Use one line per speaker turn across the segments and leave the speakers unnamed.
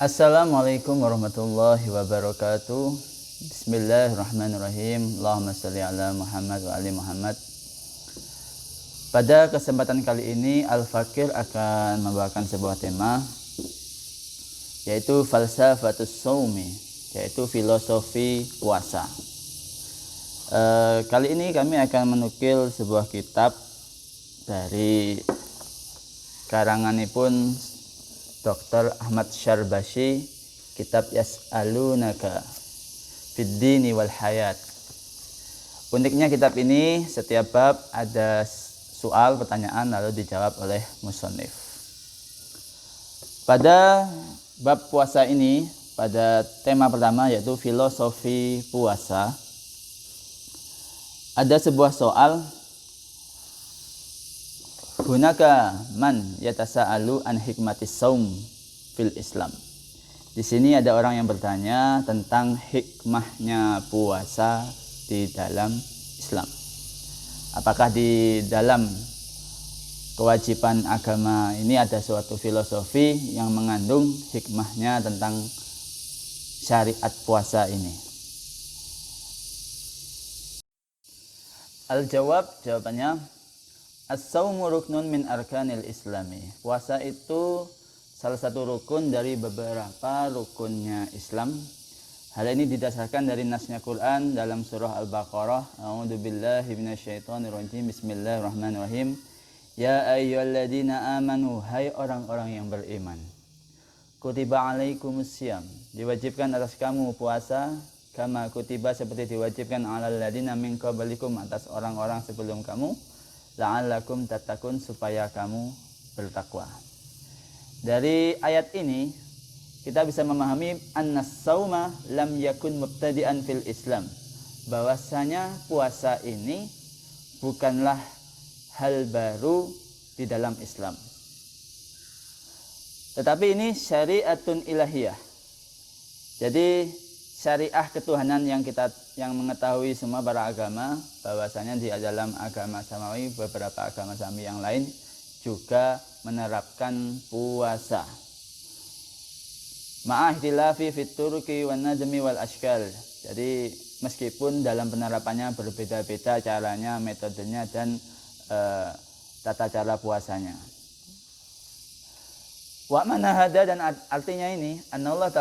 Assalamualaikum warahmatullahi wabarakatuh. Bismillahirrahmanirrahim. Allahumma sholli ala Muhammad wa ali Muhammad. Pada kesempatan kali ini Al-Fakir akan membawakan sebuah tema, yaitu falsafatus shaumi, yaitu filosofi puasa. Kali ini kami akan menukil sebuah kitab dari karanganipun Dr. Ahmad Syarbashi, kitab Yas'alunaka fid dini wal hayat. Uniknya kitab ini setiap bab ada soal pertanyaan lalu dijawab oleh musannif. Pada bab puasa ini, pada tema pertama yaitu filosofi puasa, ada sebuah soal, hunaka man yatasa'alu an hikmatis saum fil Islam. Di sini ada orang yang bertanya tentang hikmahnya puasa di dalam Islam. Apakah di dalam kewajiban agama ini ada suatu filosofi yang mengandung hikmahnya tentang syariat puasa ini? Jawabannya, as-saumu ruknun min arkanil islami. Puasa itu salah satu rukun dari beberapa rukunnya Islam. Hal ini didasarkan dari nasnya Quran dalam surah Al-Baqarah. A'udzubillahi minasyaitonirrajim. Bismillahirrahmanirrahim. Ya ayyuhalladzina amanu, hai orang-orang yang beriman. Kutiba alaikumussyam, diwajibkan atas kamu puasa, kama kutiba seperti diwajibkan alal ladzina min qablikum, atas orang-orang sebelum kamu, la'allakum tattaqun, supaya kamu bertakwa. Dari ayat ini kita bisa memahami annas sauma lam yakun mubtadi'an fil Islam, bahwasanya puasa ini bukanlah hal baru di dalam Islam, tetapi ini syariatun ilahiyah. Jadi syariah ketuhanan yang mengetahui semua para agama, bahwasanya di dalam agama samawi, beberapa agama samawi yang lain juga menerapkan puasa. Ma'ahtilafi fit turki wan najmi wal ashkal. Jadi meskipun dalam penerapannya berbeda-beda caranya, metodenya, dan tata cara puasanya. Wa mana hada, dan artinya ini annallah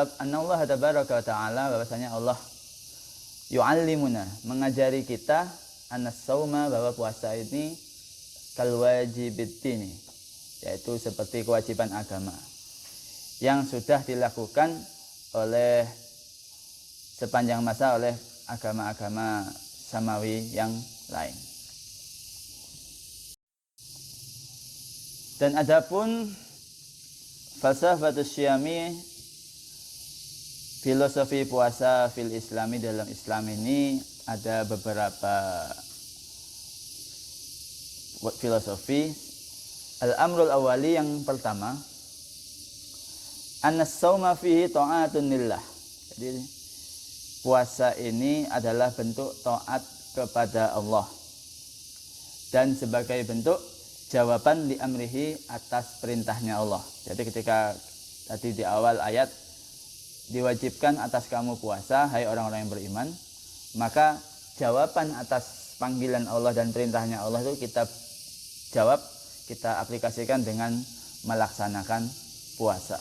tabaraka wa ta'ala, bahwasanya Allah yu'allimuna, mengajari kita, annas sauma, bahwa puasa ini kal wajibiddini, yaitu seperti kewajiban agama yang sudah dilakukan oleh sepanjang masa oleh agama-agama samawi yang lain. Dan adapun falsafatus syami, filosofi puasa fil islami, dalam Islam ini ada beberapa filosofi. Al-amrul awali, yang pertama, annas sauma fihi ta'atun lillah. Jadi puasa ini adalah bentuk taat kepada Allah dan sebagai bentuk jawaban li amrihi, atas perintahnya Allah. Jadi ketika tadi di awal ayat diwajibkan atas kamu puasa, hai orang-orang yang beriman, maka jawaban atas panggilan Allah dan perintahnya Allah itu kita jawab, kita aplikasikan dengan melaksanakan puasa.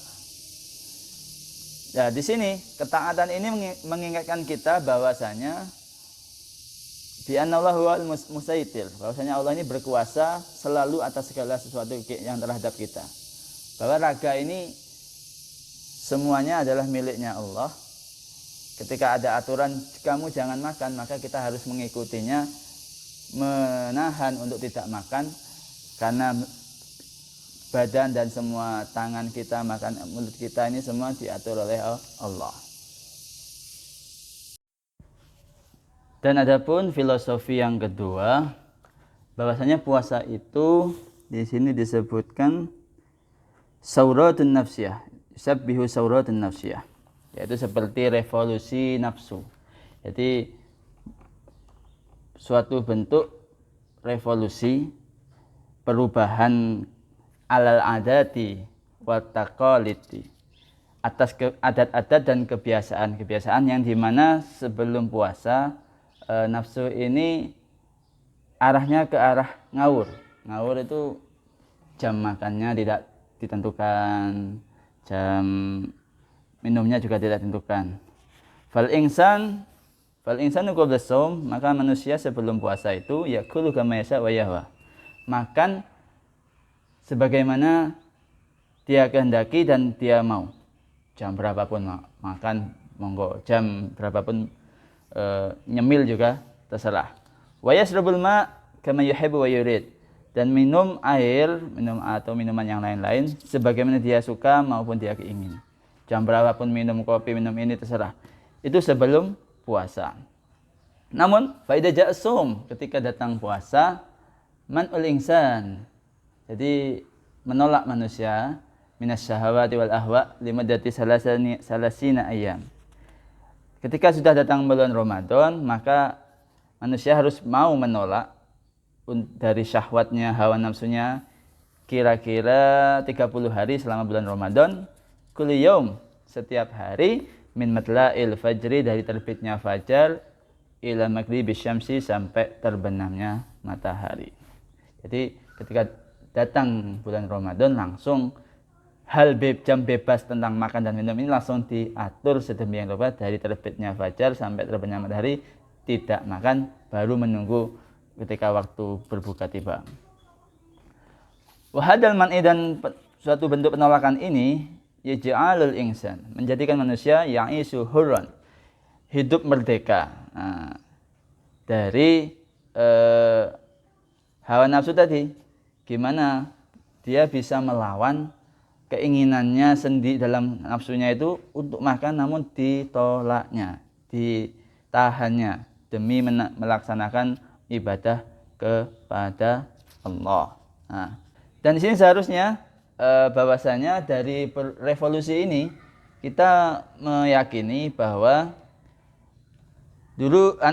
Nah, di sini ketaatan ini mengingatkan kita bahwasanya bi annallahu wal musaitir, bahwasanya Allah ini berkuasa selalu atas segala sesuatu yang terhadap kita. Bahwa raga ini semuanya adalah miliknya Allah. Ketika ada aturan kamu jangan makan, maka kita harus mengikutinya, menahan untuk tidak makan, karena badan dan semua tangan kita, makan mulut kita ini semua diatur oleh Allah. Dan adapun filosofi yang kedua, bahwasanya puasa itu di sini disebutkan sauratun nafsiyah, sabbihu sauratun nafsiyah, yaitu seperti revolusi nafsu. Jadi suatu bentuk revolusi, perubahan alal adati wa taqalidi, atas adat-adat dan kebiasaan-kebiasaan yang dimana sebelum puasa nafsu ini arahnya ke arah ngawur. Ngawur itu jam makannya tidak ditentukan, jam minumnya juga tidak ditentukan. Fal insanu qabla shaum, maka manusia sebelum puasa itu yakulu kama yasha wa yahwa. Makan sebagaimana dia kehendaki dan dia mau. Jam berapapun makan monggo, jam berapapun nyemil juga terserah. Wa yashrabul ma kama yuhibbu wa yurid, dan minum air, atau minuman yang lain-lain sebagaimana dia suka maupun dia ingin. Jam berapapun minum kopi, minum ini terserah. Itu sebelum puasa. Namun fa idza ja'a shaum, ketika datang puasa, man'ul insan, jadi menolak manusia minas syahawati wal ahwa limadati salasina ayyam. Ketika sudah datang bulan Ramadan, maka manusia harus mau menolak dari syahwatnya, hawa nafsunya, kira-kira 30 hari selama bulan Ramadan. Kullu yaum, setiap hari, min matla'il fajri, dari terbitnya fajar, ila maghribi syamsi, sampai terbenamnya matahari. Jadi ketika datang bulan Ramadan, langsung jam bebas tentang makan dan minum ini langsung diatur sedemikian rupa, dari terbitnya fajar sampai terbenamnya matahari tidak makan, baru menunggu ketika waktu berbuka tiba. Wahadal man'i, dan suatu bentuk penolakan ini yaj'alul insan, menjadikan manusia ya'isu hurran, hidup merdeka dari hawa nafsu tadi. Gimana dia bisa melawan keinginannya sendiri dalam nafsunya itu untuk makan, namun ditolaknya, ditahannya demi melaksanakan ibadah kepada Allah. Dan di sini seharusnya bahwasanya dari revolusi ini kita meyakini bahwa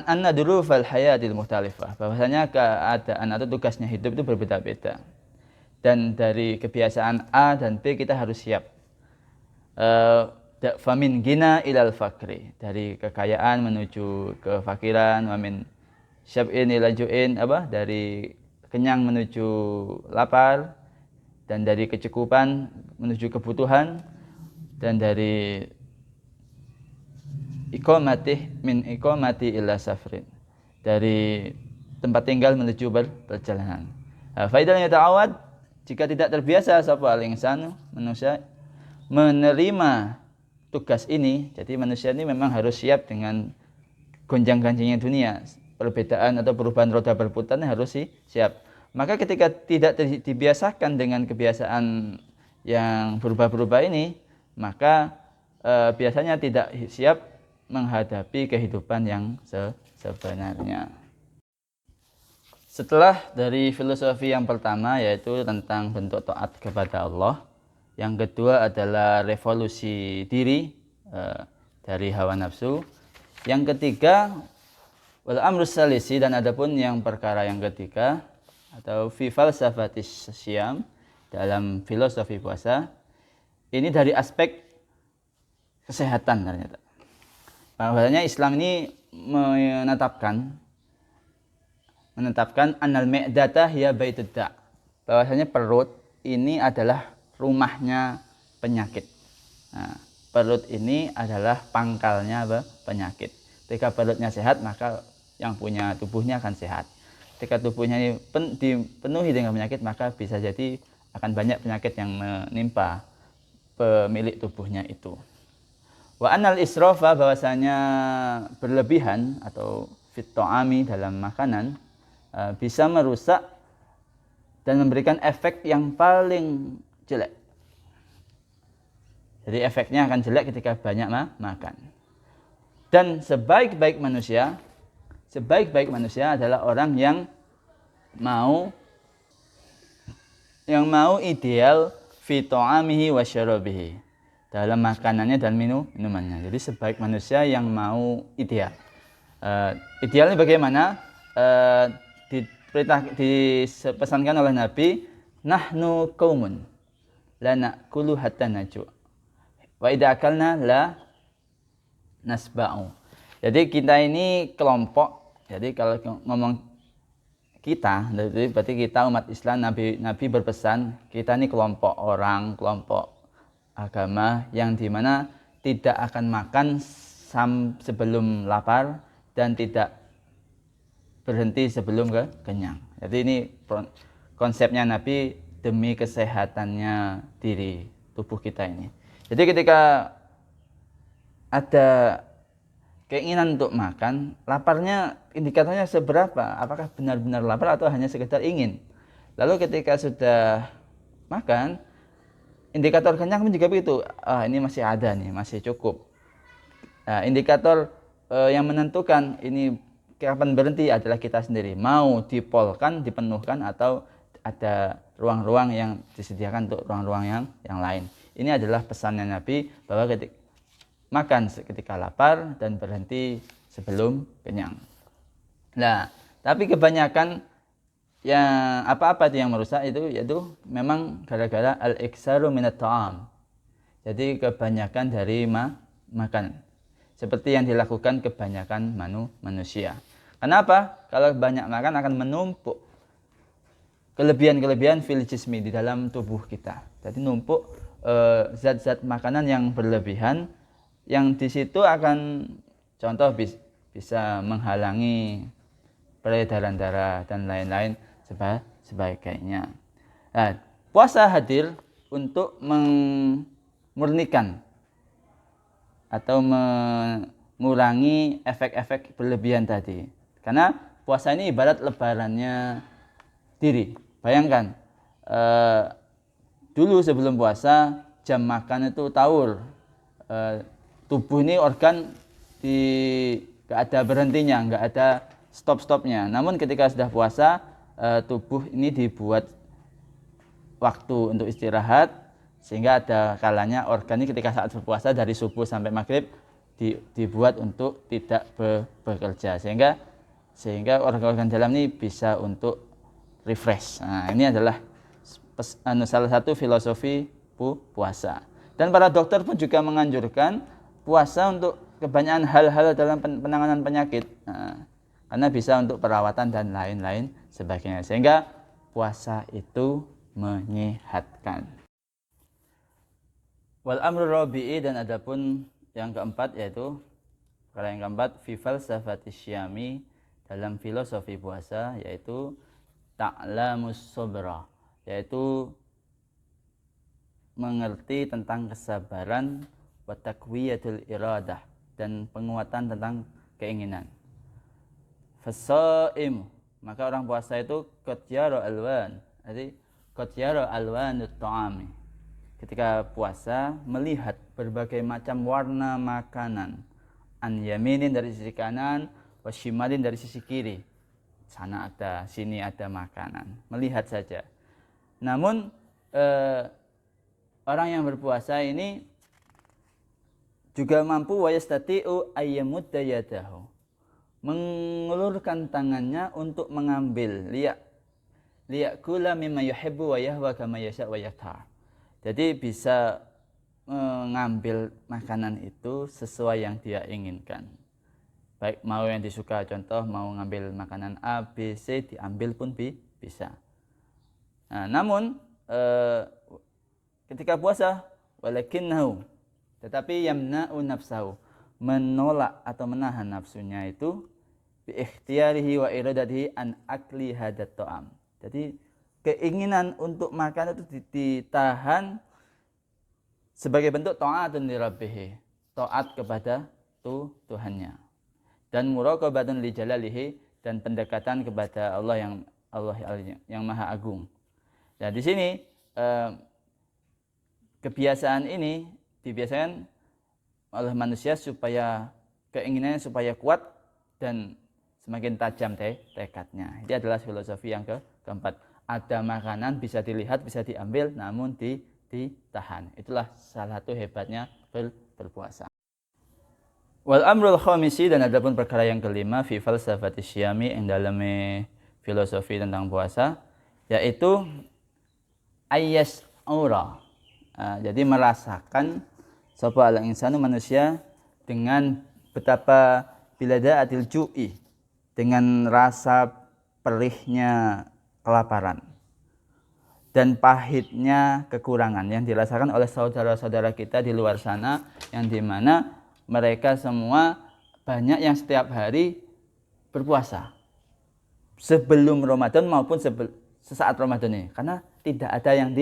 anna durufal hayatil mukhtalifah, bahwasanya keadaan atau tugasnya hidup itu berbeda-beda. Dan dari kebiasaan A dan B kita harus siap. Famin gina ilal fakri, dari kekayaan menuju kefakiran. Wamin syab'in ila ju'in, dari kenyang menuju lapar, dan dari kecukupan menuju kebutuhan, dan dari iqamati ila safrin, dari tempat tinggal menuju perjalanan. Faidahnya yata'awad, jika tidak terbiasa sapa al-insanu, manusia, menerima tugas ini, jadi manusia ini memang harus siap dengan gonjang-ganjingnya dunia, perbedaan atau perubahan roda berputar harus siap. Maka ketika tidak dibiasakan dengan kebiasaan yang berubah-berubah ini, maka biasanya tidak siap menghadapi kehidupan yang sebenarnya. Setelah dari filosofi yang pertama, yaitu tentang bentuk taat kepada Allah, yang kedua adalah revolusi diri dari hawa nafsu, yang ketiga wal amrus salisi, dan adapun yang perkara yang ketiga atau fi falsafatis syam, dalam filosofi puasa, ini dari aspek kesehatan ternyata. Bahwasanya Islam ini menetapkan anal mi'data hiya baitud da', bahwasanya perut ini adalah rumahnya penyakit. Perut ini adalah pangkalnya penyakit. Ketika perutnya sehat, maka yang punya tubuhnya akan sehat. Ketika tubuhnya ini dipenuhi dengan penyakit, maka bisa jadi akan banyak penyakit yang menimpa pemilik tubuhnya itu. Wa anal israfa, bahwasanya berlebihan atau fit ta'ami, dalam makanan, bisa merusak dan memberikan efek yang paling jelek. Jadi efeknya akan jelek ketika banyak makan. Dan sebaik-baik manusia adalah orang yang mau ideal fi ta'amihi wa syarabihi, dalam makanannya dan minumannya. Jadi sebaik manusia yang mau ideal. Idealnya bagaimana? Dipesankan oleh Nabi, nahnu qaumun la na'kulu hatta naju'. Wa idza akalna la nasba'u. Jadi kita ini kelompok. Jadi kalau ngomong kita, berarti kita umat Islam, Nabi berpesan, kita ini kelompok orang, kelompok agama yang dimana tidak akan makan sebelum lapar dan tidak berhenti sebelum kenyang. Jadi ini konsepnya Nabi demi kesehatannya diri tubuh kita ini. Jadi ketika ada keinginan untuk makan, laparnya indikatornya seberapa? Apakah benar-benar lapar atau hanya sekedar ingin? Lalu ketika sudah makan, indikator kenyang pun juga begitu. Ini masih ada nih, masih cukup. Nah, indikator yang menentukan ini kapan berhenti adalah kita sendiri. Mau dipolkan, dipenuhkan, atau ada ruang-ruang yang disediakan untuk ruang-ruang yang lain. Ini adalah pesannya Nabi bahwa ketika makan ketika lapar dan berhenti sebelum kenyang. Nah, tapi kebanyakan yang apa-apa itu yang merusak itu yaitu memang gara-gara al-iksaru minat ta'am. Jadi kebanyakan dari makan. Seperti yang dilakukan kebanyakan manusia. Kenapa? Kalau banyak makan akan menumpuk kelebihan-kelebihan fil jismi di dalam tubuh kita. Jadi numpuk zat-zat makanan yang berlebihan yang di situ akan contoh bisa menghalangi peredaran darah dan lain-lain sebagainya. Nah, puasa hadir untuk memurnikan atau mengurangi efek-efek berlebihan tadi. Karena puasa ini ibarat lebarannya diri. Bayangkan, dulu sebelum puasa jam makan itu taur. Tubuh ini organ nggak ada berhentinya, nggak ada stop-stopnya. Namun ketika sudah puasa, tubuh ini dibuat waktu untuk istirahat, sehingga ada kalanya organ ini ketika saat berpuasa dari subuh sampai maghrib dibuat untuk tidak bekerja, sehingga organ-organ dalam ini bisa untuk refresh. Nah, ini adalah salah satu filosofi puasa. Dan para dokter pun juga menganjurkan puasa untuk kebanyakan hal-hal dalam penanganan penyakit. Nah, karena bisa untuk perawatan dan lain-lain sebagainya. Sehingga puasa itu menyehatkan. Wal amru rabi'i, dan adapun yang keempat yaitu perkara yang keempat fi falsafati syami, dalam filosofi puasa, yaitu ta'lamus sabra, yaitu mengerti tentang kesabaran, wa taqwiyatul iradah, dan penguatan tentang keinginan. Fasaim, maka orang puasa itu qad yara alwan, jadi qad yara alwanut ta'ami, ketika puasa melihat berbagai macam warna makanan, an yaminin dari sisi kanan, wa shimalin dari sisi kiri, sana ada, sini ada makanan, melihat saja. Namun orang yang berpuasa ini juga mampu wa yastati'u ayyamudda yadahu, mengulurkan tangannya untuk mengambil liyakula mimma yuhibbu wa yahwa kama yasha wa yaktar. Jadi bisa mengambil makanan itu sesuai yang dia inginkan. Baik mau yang disuka, contoh mau ngambil makanan A, B, C, diambil pun bisa. Nah, namun ketika puasa walakinnahu, tetapi yamna'u nafsahu, menolak atau menahan nafsunya itu bi ikhtiyarihi wa iradatihi an akli hadat ta'am. Jadi keinginan untuk makan itu ditahan sebagai bentuk ta'atun li rabbih, taat kepada Tuhannya, dan muraqabatun li jalalihi, dan pendekatan kepada Allah yang Maha Agung. Nah, di sini kebiasaan ini dibiasakan oleh manusia supaya keinginannya supaya kuat dan semakin tajam tekadnya. Ini adalah filosofi yang keempat. Ada makanan bisa dilihat, bisa diambil, namun ditahan. Itulah salah satu hebatnya berpuasa. Wal amrul khamisi, dan adapun perkara yang kelima fi falsafati syami, yang dalam filosofi tentang puasa, yaitu ayyas aura. Jadi merasakan sapa al insanu manusia dengan betapa biladaatil ju'i, dengan rasa perihnya kelaparan dan pahitnya kekurangan yang dirasakan oleh saudara-saudara kita di luar sana, yang dimana mereka semua banyak yang setiap hari berpuasa sebelum Ramadan maupun sesaat Ramadan ini, karena tidak ada yang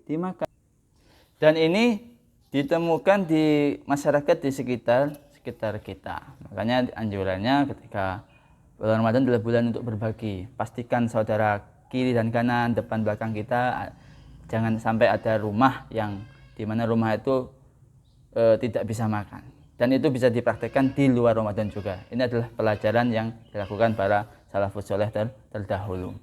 dimakan. Dan ini ditemukan di masyarakat di sekitar kita. Makanya anjurannya ketika bulan Ramadan adalah bulan untuk berbagi. Pastikan saudara kiri dan kanan, depan belakang kita, jangan sampai ada rumah yang dimana rumah itu tidak bisa makan. Dan itu bisa dipraktekkan di luar Ramadan juga. Ini adalah pelajaran yang dilakukan para salafus soleh terdahulu.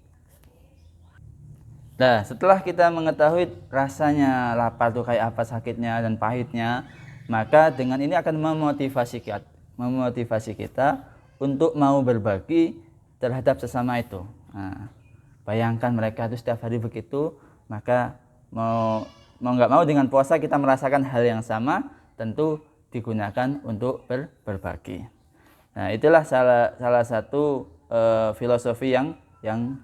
Nah, setelah kita mengetahui rasanya lapar itu kayak apa, sakitnya dan pahitnya, maka dengan ini akan memotivasi kita untuk mau berbagi terhadap sesama itu. Nah, bayangkan mereka itu setiap hari begitu, maka mau nggak mau dengan puasa kita merasakan hal yang sama, tentu digunakan untuk berbagi. Nah, itulah salah satu filosofi yang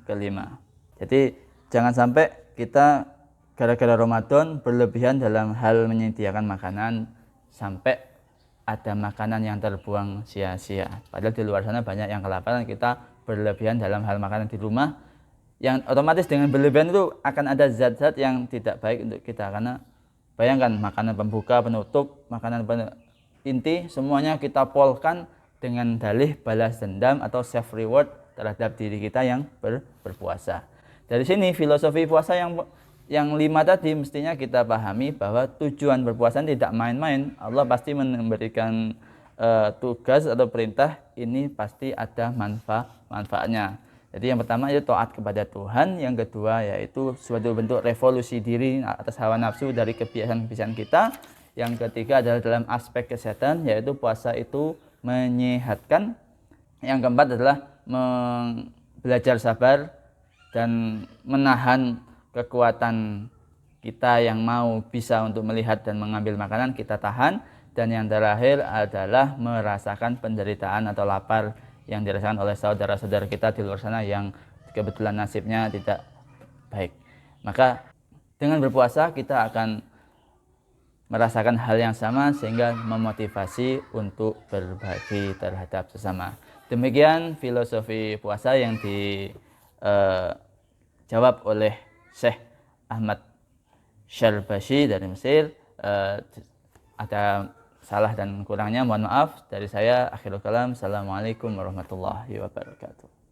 kelima. Jadi jangan sampai kita gara-gara Ramadan berlebihan dalam hal menyediakan makanan sampai ada makanan yang terbuang sia-sia. Padahal di luar sana banyak yang kelaparan, kita berlebihan dalam hal makanan di rumah, yang otomatis dengan berlebihan itu akan ada zat-zat yang tidak baik untuk kita. Karena bayangkan makanan pembuka, penutup, makanan inti, semuanya kita polkan dengan dalih balas dendam atau self reward terhadap diri kita yang berpuasa. Dari sini filosofi puasa yang 5 tadi mestinya kita pahami bahwa tujuan berpuasa tidak main-main. Allah pasti memberikan tugas atau perintah, ini pasti ada manfaatnya. Jadi yang pertama itu taat kepada Tuhan, yang kedua yaitu suatu bentuk revolusi diri atas hawa nafsu dari kebiasaan-kebiasaan kita. Yang ketiga adalah dalam aspek kesehatan, yaitu puasa itu menyehatkan. Yang keempat adalah belajar sabar dan menahan kekuatan kita yang mau bisa untuk melihat dan mengambil makanan, kita tahan. Dan yang terakhir adalah merasakan penderitaan atau lapar yang dirasakan oleh saudara-saudara kita di luar sana yang kebetulan nasibnya tidak baik. Maka dengan berpuasa kita akan merasakan hal yang sama sehingga memotivasi untuk berbagi terhadap sesama. Demikian filosofi puasa yang dijawab oleh Syekh Ahmad Syarbashi dari Mesir. Ada salah dan kurangnya mohon maaf dari saya. Akhirul kalam. Assalamualaikum warahmatullahi wabarakatuh.